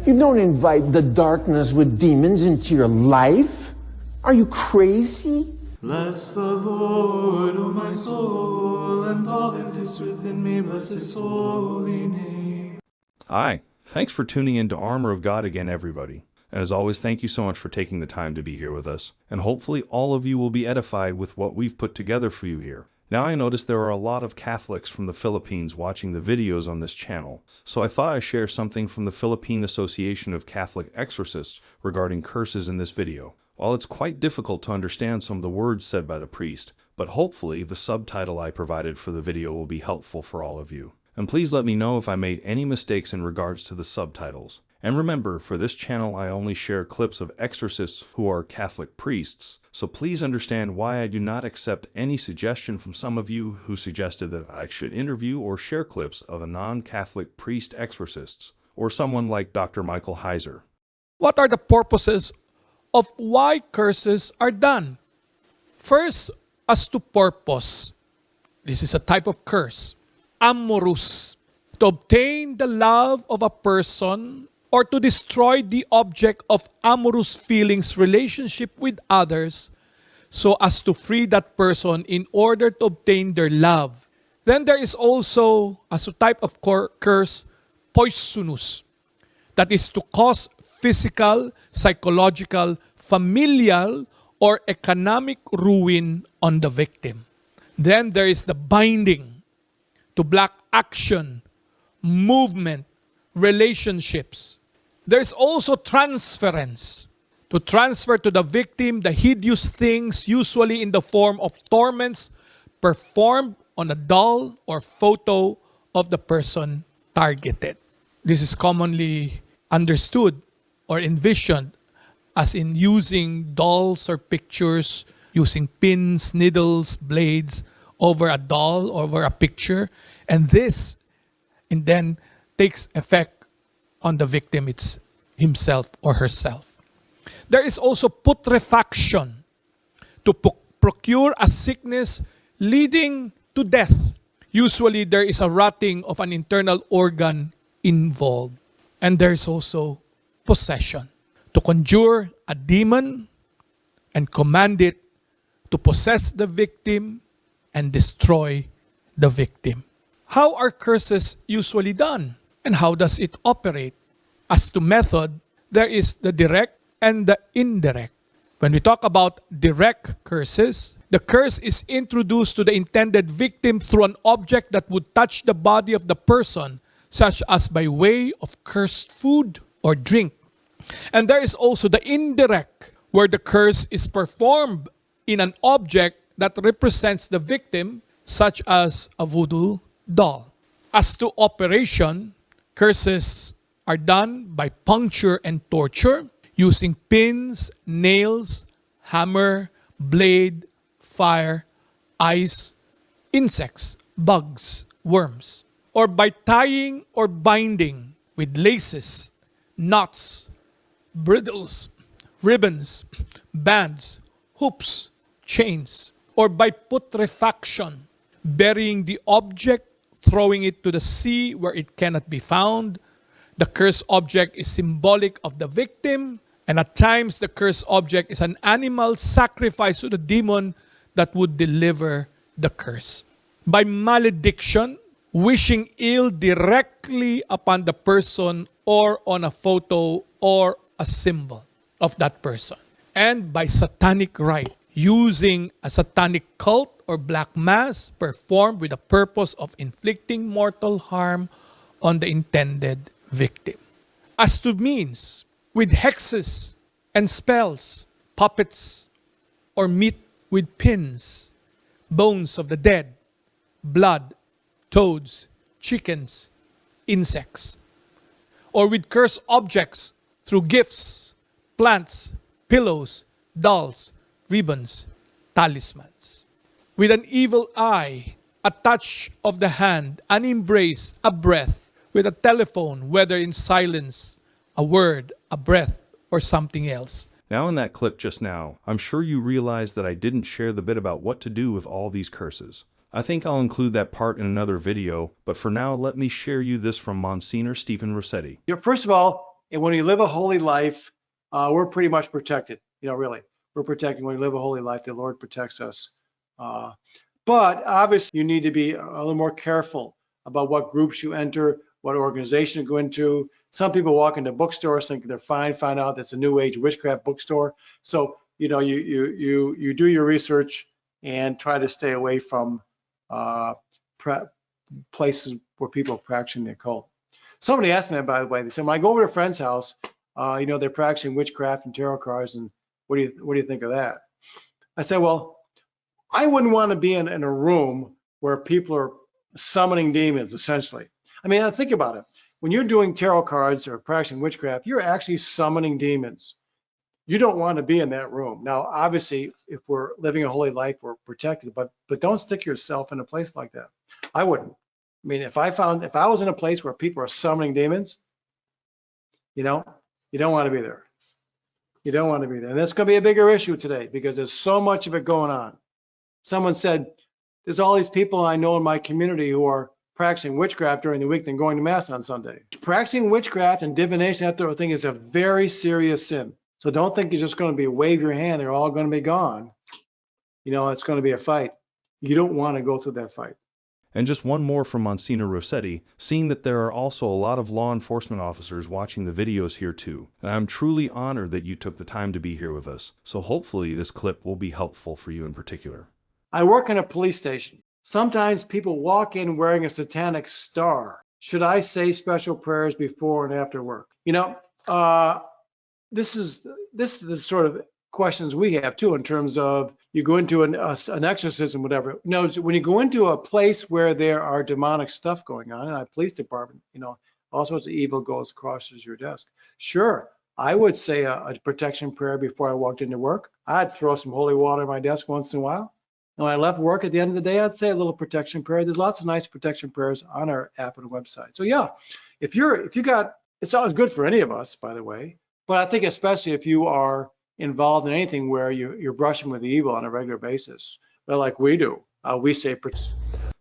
You don't invite the darkness with demons into your life. Are you crazy? Bless the Lord, O my soul, and all that is within me, bless his holy name. Hi, thanks for tuning in to Armor of God again, everybody. And as always, thank you so much for taking the time to be here with us. And hopefully all of you will be edified with what we've put together for you here. Now I notice there are a lot of Catholics from the Philippines watching the videos on this channel, so I thought I'd share something from the Philippine Association of Catholic Exorcists regarding curses in this video. While it's quite difficult to understand some of the words said by the priest, but hopefully the subtitle I provided for the video will be helpful for all of you. And please let me know if I made any mistakes in regards to the subtitles. And remember, for this channel I only share clips of exorcists who are Catholic priests, so please understand why I do not accept any suggestion from some of you who suggested that I should interview or share clips of a non-Catholic priest exorcists, or someone like Dr. Michael Heiser. What are the purposes of why curses are done? First, as to purpose. This is a type of curse. Amorous. To obtain the love of a person or to destroy the object of amorous feelings relationship with others so as to free that person in order to obtain their love. Then there is also, as a type of curse, poisonous. That is to cause physical, psychological, familial, or economic ruin on the victim. Then there is the binding, to block action, movement, relationships. There is also transference, to transfer to the victim the hideous things, usually in the form of torments, performed on a doll or photo of the person targeted. This is commonly understood or envisioned as in using dolls or pictures, using pins, needles, blades over a doll, over a picture, and this and then takes effect on the victim himself or herself. There is also putrefaction, to procure a sickness leading to death. Usually there is a rotting of an internal organ involved. And there is also possession, to conjure a demon and command it to possess the victim and destroy the victim. How are curses usually done? And how does it operate? As to method, there is the direct and the indirect. When we talk about direct curses, the curse is introduced to the intended victim through an object that would touch the body of the person, such as by way of cursed food or drink. And there is also the indirect, where the curse is performed in an object that represents the victim, such as a voodoo doll. As to operation, curses are done by puncture and torture, using pins, nails, hammer, blade, fire, ice, insects, bugs, worms, or by tying or binding with laces, knots, bridles, ribbons, bands, hoops, chains, or by putrefaction, burying the object, throwing it to the sea where it cannot be found. The cursed object is symbolic of the victim, and at times the cursed object is an animal sacrificed to the demon that would deliver the curse. By malediction, wishing ill directly upon the person or on a photo or a symbol of that person. And by satanic rite, using a satanic cult or black mass performed with the purpose of inflicting mortal harm on the intended victim. As to means, with hexes and spells, puppets, or meat with pins, bones of the dead, blood, toads, chickens, insects, or with cursed objects through gifts, plants, pillows, dolls, ribbons, talismans. With an evil eye, a touch of the hand, an embrace, a breath, with a telephone, whether in silence, a word, a breath, or something else. Now in that clip just now, I'm sure you realized that I didn't share the bit about what to do with all these curses. I think I'll include that part in another video, but for now let me share you this from Msgr. Stephen Rossetti. First of all, and when we live a holy life, we're pretty much protected. Really, we're protected when we live a holy life. The Lord protects us. But obviously, you need to be a little more careful about what groups you enter, what organization you go into. Some people walk into bookstores thinking they're fine, find out that's a New Age witchcraft bookstore. So you do your research and try to stay away from places where people are practicing the occult. Somebody asked me, by the way, they said, when I go over to a friend's house, they're practicing witchcraft and tarot cards, and what do you think of that? I said, well, I wouldn't want to be in a room where people are summoning demons, essentially. I mean, think about it. When you're doing tarot cards or practicing witchcraft, you're actually summoning demons. You don't want to be in that room. Now, obviously, if we're living a holy life, we're protected, but don't stick yourself in a place like that. I wouldn't. I mean, if I was in a place where people are summoning demons, you don't want to be there. You don't want to be there. And that's going to be a bigger issue today because there's so much of it going on. Someone said, there's all these people I know in my community who are practicing witchcraft during the week than going to mass on Sunday. Practicing witchcraft and divination, that sort of thing, is a very serious sin. So don't think you're just going to be wave your hand, they're all going to be gone. It's going to be a fight. You don't want to go through that fight. And just one more from Msgr Rossetti, seeing that there are also a lot of law enforcement officers watching the videos here too. And I'm truly honored that you took the time to be here with us. So hopefully this clip will be helpful for you in particular. I work in a police station. Sometimes people walk in wearing a satanic star. Should I say special prayers before and after work? This is the sort of questions we have too, in terms of you go into an exorcism, whatever. When you go into a place where there are demonic stuff going on, in a police department, all sorts of evil goes crosses your desk. Sure, I would say a protection prayer before I walked into work. I'd throw some holy water on my desk once in a while. And when I left work at the end of the day, I'd say a little protection prayer. There's lots of nice protection prayers on our app and website. So yeah, if you got, it's always good for any of us, by the way, but I think especially if you are involved in anything where you're brushing with the evil on a regular basis, but like we do, we say.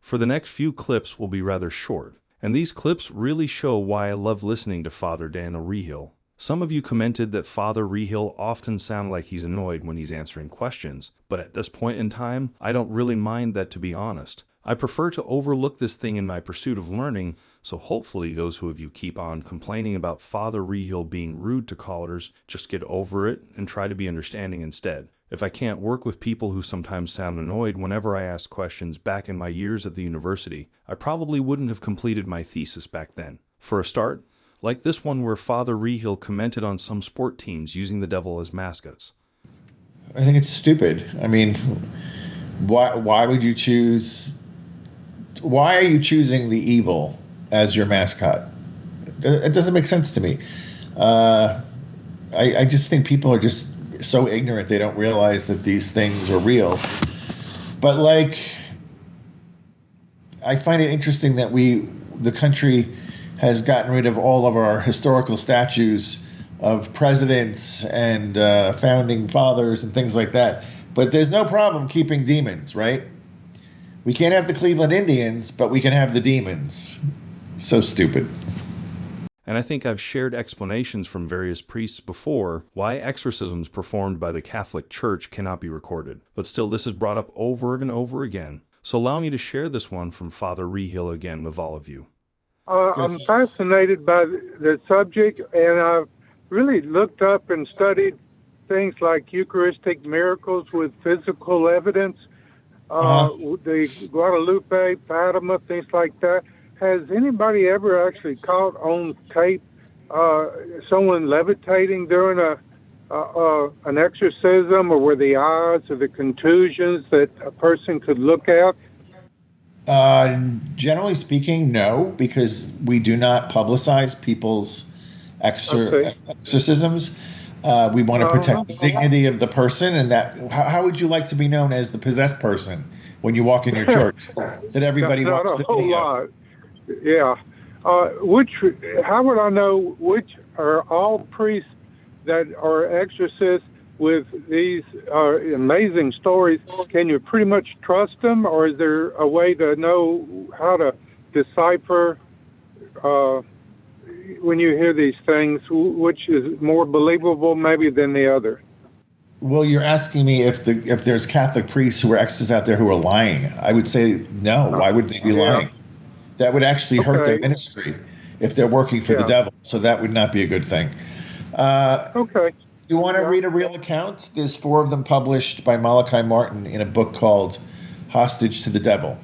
For the next few clips will be rather short, and these clips really show why I love listening to Father Daniel Reehil. Some of you commented that Father Reehil often sounds like he's annoyed when he's answering questions, but at this point in time, I don't really mind that, to be honest. I prefer to overlook this thing in my pursuit of learning, so hopefully those of you keep on complaining about Father Reehil being rude to callers, just get over it and try to be understanding instead. If I can't work with people who sometimes sound annoyed whenever I ask questions back in my years at the university, I probably wouldn't have completed my thesis back then. For a start, like this one where Father Reehil commented on some sport teams using the devil as mascots. I think it's stupid. I mean, why would you choose? Why are you choosing the evil as your mascot? It doesn't make sense to me. I just think people are just so ignorant they don't realize that these things are real. But I find it interesting that the country has gotten rid of all of our historical statues of presidents and founding fathers and things like that. But there's no problem keeping demons, right? We can't have the Cleveland Indians, but we can have the demons. So stupid. And I think I've shared explanations from various priests before why exorcisms performed by the Catholic Church cannot be recorded. But still, this is brought up over and over again. So allow me to share this one from Father Reehil again with all of you. I'm fascinated by the subject, and I've really looked up and studied things like Eucharistic miracles with physical evidence, the Guadalupe, Fatima, things like that. Has anybody ever actually caught on tape someone levitating during an exorcism, or were the eyes or the contusions that a person could look at? Generally speaking, no, because we do not publicize people's exorcisms. We want to protect the dignity of the person, and that. How would you like to be known as the possessed person when you walk in your church? That everybody not wants a the whole video. lot. Yeah. How would I know which are all priests that are exorcists with these amazing stories? Can you pretty much trust them, or is there a way to know how to decipher, when you hear these things, which is more believable maybe than the other? Well, you're asking me if there's Catholic priests who are exorcists out there who are lying. I would say no. Why would they be lying? That would actually hurt their ministry if they're working for the devil. So that would not be a good thing. Okay. You want to read a real account? There's 4 of them published by Malachi Martin in a book called Hostage to the Devil.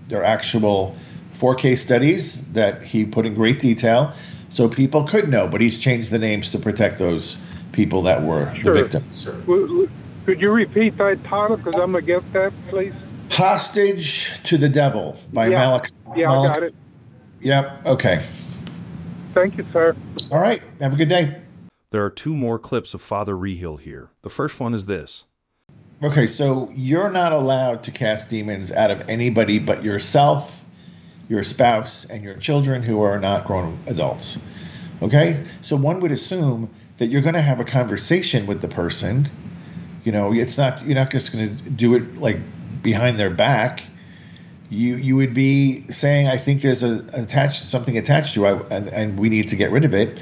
They're actual 4 case studies that he put in great detail so people could know, but he's changed the names to protect those people that were the victims. Could you repeat that title? Because I'm going to get that, please. Hostage to the Devil by Malachi. Yeah, I got it. Yep. Okay. Thank you, sir. All right. Have a good day. There are 2 more clips of Father Reehil here. The first one is this. Okay, so you're not allowed to cast demons out of anybody but yourself, your spouse, and your children who are not grown adults. Okay? So one would assume that you're going to have a conversation with the person. You know, you're not just going to do it like behind their back. You would be saying, I think there's something attached to it, and we need to get rid of it.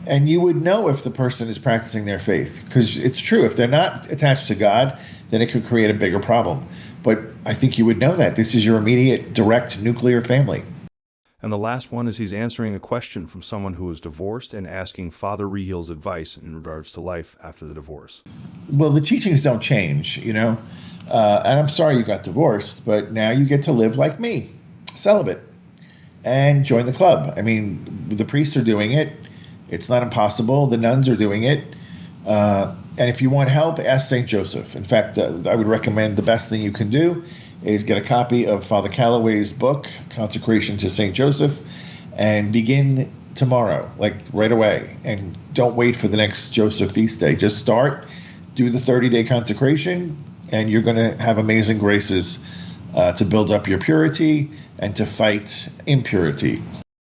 And you would know if the person is practicing their faith, because it's true. If they're not attached to God, then it could create a bigger problem. But I think you would know that. This is your immediate, direct, nuclear family. And the last one is he's answering a question from someone who was divorced and asking Father Reehil's advice in regards to life after the divorce. Well, the teachings don't change, you know. And I'm sorry you got divorced, but now you get to live like me, celibate, and join the club. I mean, the priests are doing it. It's not impossible. The nuns are doing it. And if you want help, ask St. Joseph. In fact, I would recommend the best thing you can do is get a copy of Father Calloway's book, Consecration to St. Joseph, and begin tomorrow, like right away. And don't wait for the next Joseph feast day. Just start, do the 30-day consecration, and you're going to have amazing graces to build up your purity and to fight impurity.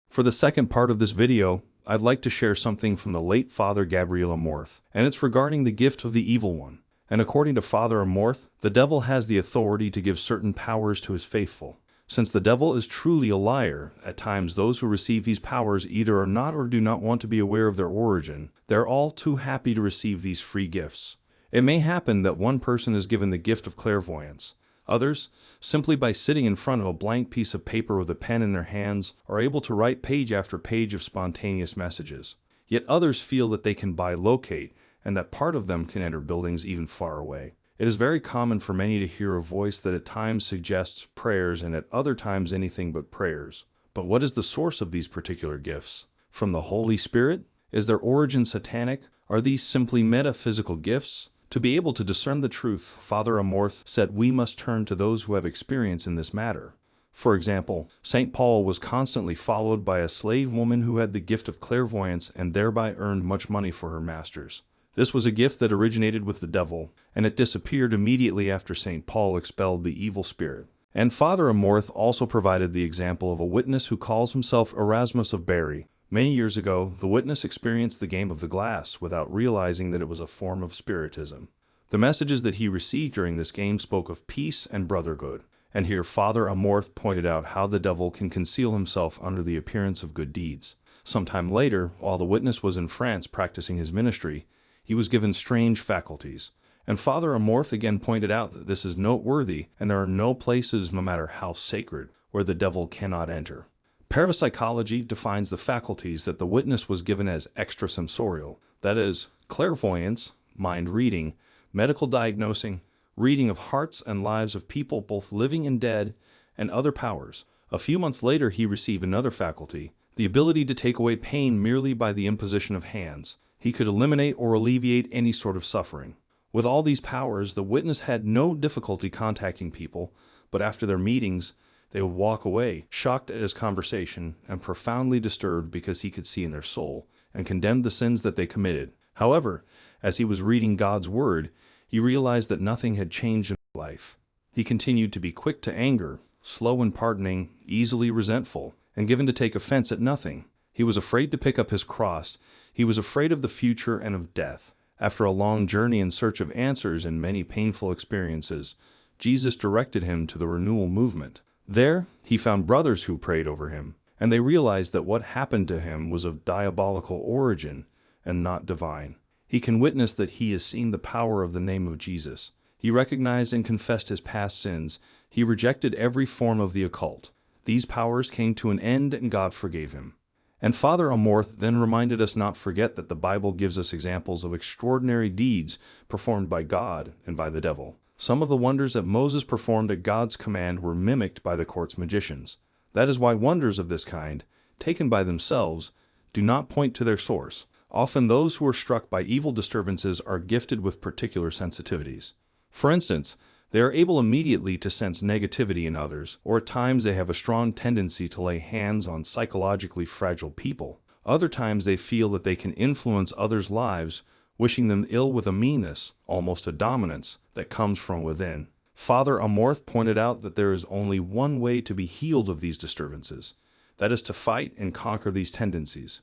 For the second part of this video, I'd like to share something from the late Father Gabriele Amorth, and it's regarding the gift of the evil one. And according to Father Amorth, the devil has the authority to give certain powers to his faithful. Since the devil is truly a liar, at times those who receive these powers either are not or do not want to be aware of their origin. They're all too happy to receive these free gifts. It may happen that one person is given the gift of clairvoyance. Others, simply by sitting in front of a blank piece of paper with a pen in their hands, are able to write page after page of spontaneous messages. Yet others feel that they can bilocate, and that part of them can enter buildings even far away. It is very common for many to hear a voice that at times suggests prayers and at other times anything but prayers. But what is the source of these particular gifts? From the Holy Spirit? Is their origin satanic? Are these simply metaphysical gifts? To be able to discern the truth, Father Amorth said we must turn to those who have experience in this matter. For example, St. Paul was constantly followed by a slave woman who had the gift of clairvoyance and thereby earned much money for her masters. This was a gift that originated with the devil, and it disappeared immediately after St. Paul expelled the evil spirit. And Father Amorth also provided the example of a witness who calls himself Erasmus of Bari. Many years ago, the witness experienced the game of the glass without realizing that it was a form of spiritism. The messages that he received during this game spoke of peace and brotherhood. And here Father Amorth pointed out how the devil can conceal himself under the appearance of good deeds. Sometime later, while the witness was in France practicing his ministry, he was given strange faculties. And Father Amorth again pointed out that this is noteworthy, and there are no places, no matter how sacred, where the devil cannot enter. Parapsychology defines the faculties that the witness was given as extrasensorial, that is, clairvoyance, mind reading, medical diagnosing, reading of hearts and lives of people both living and dead, and other powers. A few months later he received another faculty, the ability to take away pain merely by the imposition of hands. He could eliminate or alleviate any sort of suffering. With all these powers, the witness had no difficulty contacting people, but after their meetings, they would walk away, shocked at his conversation and profoundly disturbed because he could see in their soul, and condemned the sins that they committed. However, as he was reading God's word, he realized that nothing had changed in his life. He continued to be quick to anger, slow in pardoning, easily resentful, and given to take offense at nothing. He was afraid to pick up his cross. He was afraid of the future and of death. After a long journey in search of answers and many painful experiences, Jesus directed him to the renewal movement. There, he found brothers who prayed over him, and they realized that what happened to him was of diabolical origin and not divine. He can witness that he has seen the power of the name of Jesus. He recognized and confessed his past sins. He rejected every form of the occult. These powers came to an end and God forgave him. And Father Amorth then reminded us not forget that the Bible gives us examples of extraordinary deeds performed by God and by the devil. Some of the wonders that Moses performed at God's command were mimicked by the court's magicians. That is why wonders of this kind, taken by themselves, do not point to their source. Often those who are struck by evil disturbances are gifted with particular sensitivities. For instance, they are able immediately to sense negativity in others, or at times they have a strong tendency to lay hands on psychologically fragile people. Other times they feel that they can influence others' lives, wishing them ill with a meanness, almost a dominance, that comes from within. Father Amorth pointed out that there is only one way to be healed of these disturbances. That is to fight and conquer these tendencies.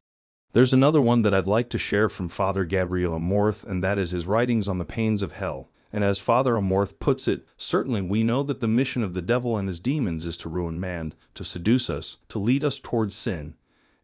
There's another one that I'd like to share from Father Gabriele Amorth, and that is his writings on the pains of hell. And as Father Amorth puts it, certainly we know that the mission of the devil and his demons is to ruin man, to seduce us, to lead us towards sin,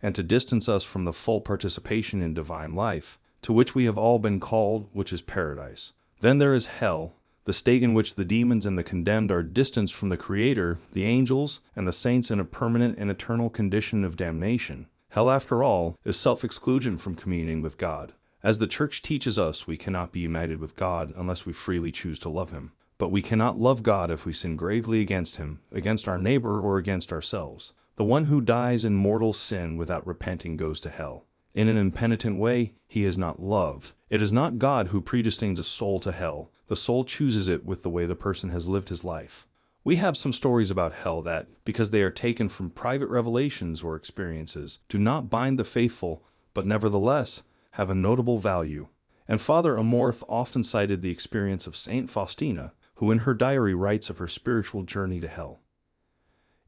and to distance us from the full participation in divine life, to which we have all been called, which is paradise. Then there is hell, the state in which the demons and the condemned are distanced from the Creator, the angels, and the saints in a permanent and eternal condition of damnation. Hell, after all, is self-exclusion from communing with God. As the Church teaches us, we cannot be united with God unless we freely choose to love Him. But we cannot love God if we sin gravely against Him, against our neighbor, or against ourselves. The one who dies in mortal sin without repenting goes to hell. In an impenitent way, he is not loved. It is not God who predestines a soul to hell. The soul chooses it with the way the person has lived his life. We have some stories about hell that, because they are taken from private revelations or experiences, do not bind the faithful, but nevertheless have a notable value. And Father Amorth often cited the experience of Saint Faustina, who in her diary writes of her spiritual journey to hell.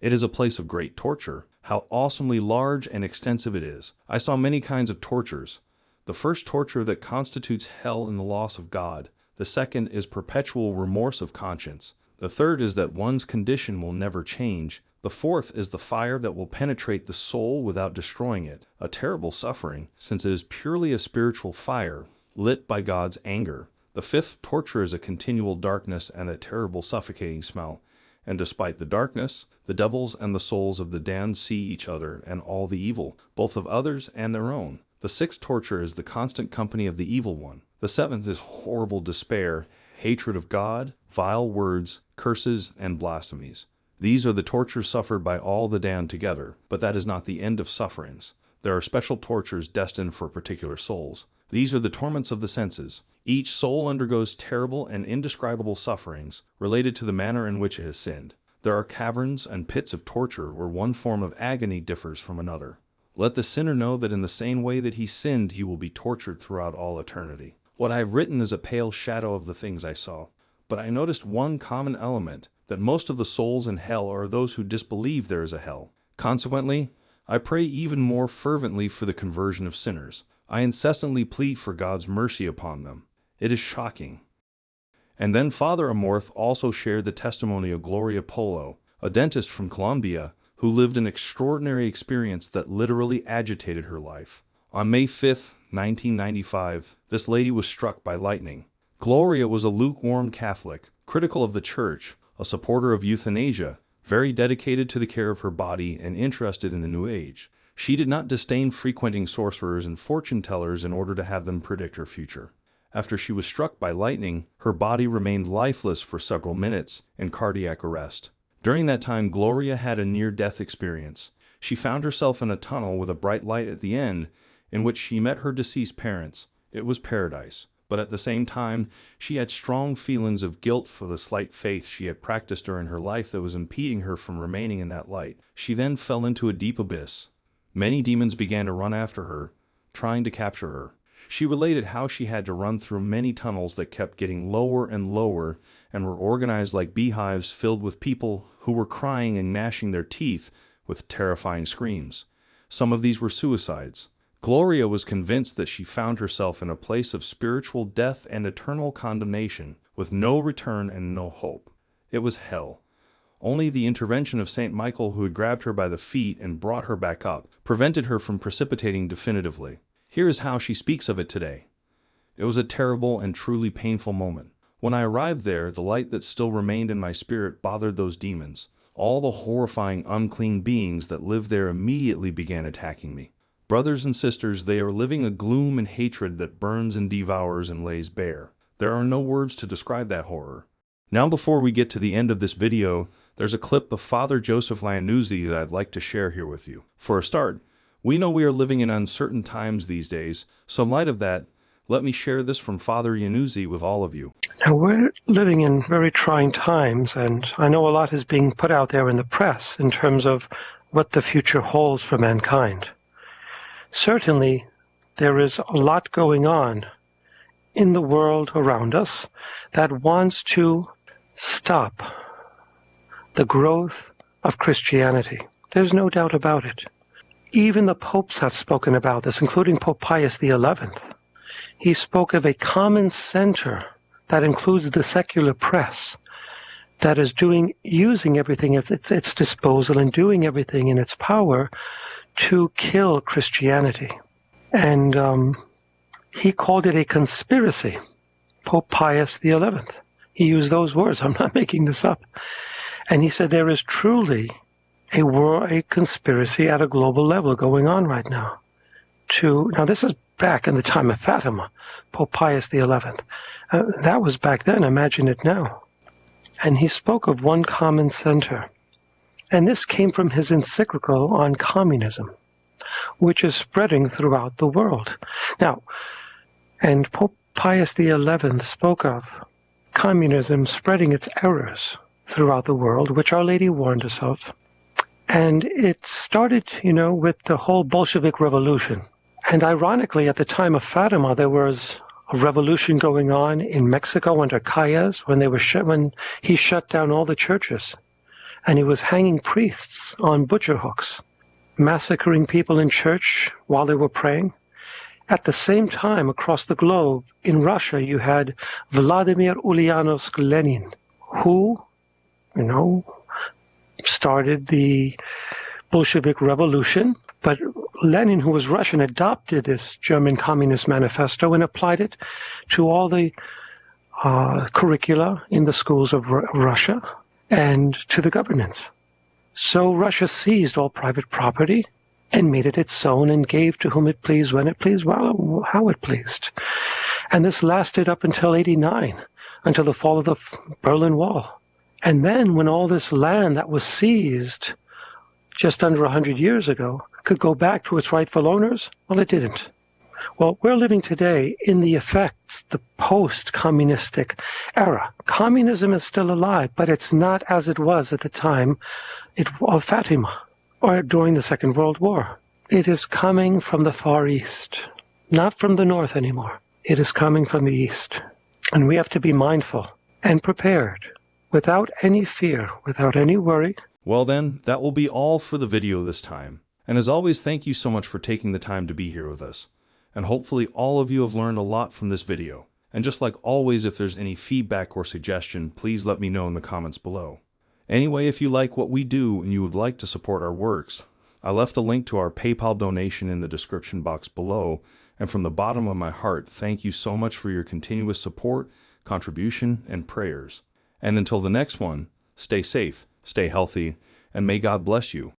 It is a place of great torture. How awesomely large and extensive it is. I saw many kinds of tortures. The first torture that constitutes hell in the loss of God. The second is perpetual remorse of conscience. The third is that one's condition will never change. The fourth is the fire that will penetrate the soul without destroying it, a terrible suffering, since it is purely a spiritual fire, lit by God's anger. The fifth torture is a continual darkness and a terrible suffocating smell. And despite the darkness, the devils and the souls of the damned see each other and all the evil, both of others and their own. The sixth torture is the constant company of the evil one. The seventh is horrible despair, hatred of God, vile words, curses, and blasphemies. These are the tortures suffered by all the damned together, but that is not the end of sufferings. There are special tortures destined for particular souls. These are the torments of the senses. Each soul undergoes terrible and indescribable sufferings related to the manner in which it has sinned. There are caverns and pits of torture where one form of agony differs from another. Let the sinner know that in the same way that he sinned, he will be tortured throughout all eternity. What I have written is a pale shadow of the things I saw, but I noticed one common element, that most of the souls in hell are those who disbelieve there is a hell. Consequently, I pray even more fervently for the conversion of sinners. I incessantly plead for God's mercy upon them. It is shocking. And then Father Amorth also shared the testimony of Gloria Polo, a dentist from Colombia, who lived an extraordinary experience that literally agitated her life. On May 5th, 1995, this lady was struck by lightning. Gloria was a lukewarm Catholic, critical of the Church, a supporter of euthanasia, very dedicated to the care of her body and interested in the New Age. She did not disdain frequenting sorcerers and fortune-tellers in order to have them predict her future. After she was struck by lightning, her body remained lifeless for several minutes in cardiac arrest. During that time, Gloria had a near-death experience. She found herself in a tunnel with a bright light at the end, in which she met her deceased parents. It was paradise. But at the same time, she had strong feelings of guilt for the slight faith she had practiced during her life that was impeding her from remaining in that light. She then fell into a deep abyss. Many demons began to run after her, trying to capture her. She related how she had to run through many tunnels that kept getting lower and lower and were organized like beehives filled with people who were crying and gnashing their teeth with terrifying screams. Some of these were suicides. Gloria was convinced that she found herself in a place of spiritual death and eternal condemnation, with no return and no hope. It was hell. Only the intervention of St. Michael, who had grabbed her by the feet and brought her back up, prevented her from precipitating definitively. Here is how she speaks of it today. It was a terrible and truly painful moment. When I arrived there, the light that still remained in my spirit bothered those demons. All the horrifying, unclean beings that lived there immediately began attacking me. Brothers and sisters, they are living a gloom and hatred that burns and devours and lays bare. There are no words to describe that horror. Now, before we get to the end of this video, there's a clip of Father Joseph Iannuzzi that I'd like to share here with you. For a start, we know we are living in uncertain times these days, so in light of that, let me share this from Father Iannuzzi with all of you. Now, we're living in very trying times, and I know a lot is being put out there in the press in terms of what the future holds for mankind. Certainly, there is a lot going on in the world around us that wants to stop the growth of Christianity. There's no doubt about it. Even the popes have spoken about this, including Pope Pius XI. He spoke of a common center that includes the secular press that is using everything at its disposal and doing everything in its power to kill Christianity. And he called it a conspiracy, Pope Pius XI. He used those words. I'm not making this up. And he said there is truly a conspiracy at a global level going on right now. Now this is back in the time of Fatima, Pope Pius XI. That was back then. Imagine it now. And he spoke of one common center. And this came from his encyclical on communism, which is spreading throughout the world. Now, and Pope Pius XI spoke of communism spreading its errors throughout the world, which Our Lady warned us of. And it started, with the whole Bolshevik Revolution. And ironically, at the time of Fatima, there was a revolution going on in Mexico under Calles when he shut down all the churches. And he was hanging priests on butcher hooks, massacring people in church while they were praying. At the same time, across the globe, in Russia, you had Vladimir Ulyanovsk Lenin, who, started the Bolshevik Revolution. But Lenin, who was Russian, adopted this German Communist Manifesto and applied it to all the curricula in the schools of Russia and to the governance. So Russia seized all private property and made it its own and gave to whom it pleased, when it pleased, well, how it pleased. And this lasted up until 1989, until the fall of the Berlin Wall. And then when all this land that was seized just under 100 years ago could go back to its rightful owners, well, it didn't. Well, we're living today in the effects, the post-communistic era. Communism is still alive, but it's not as it was at the time of Fatima or during the Second World War. It is coming from the Far East, not from the North anymore. It is coming from the East. And we have to be mindful and prepared, without any fear, without any worry. Well then, that will be all for the video this time. And as always, thank you so much for taking the time to be here with us. And hopefully all of you have learned a lot from this video. And just like always, if there's any feedback or suggestion, please let me know in the comments below. Anyway, if you like what we do and you would like to support our works, I left a link to our PayPal donation in the description box below. And from the bottom of my heart, thank you so much for your continuous support, contribution, and prayers. And until the next one, stay safe, stay healthy, and may God bless you.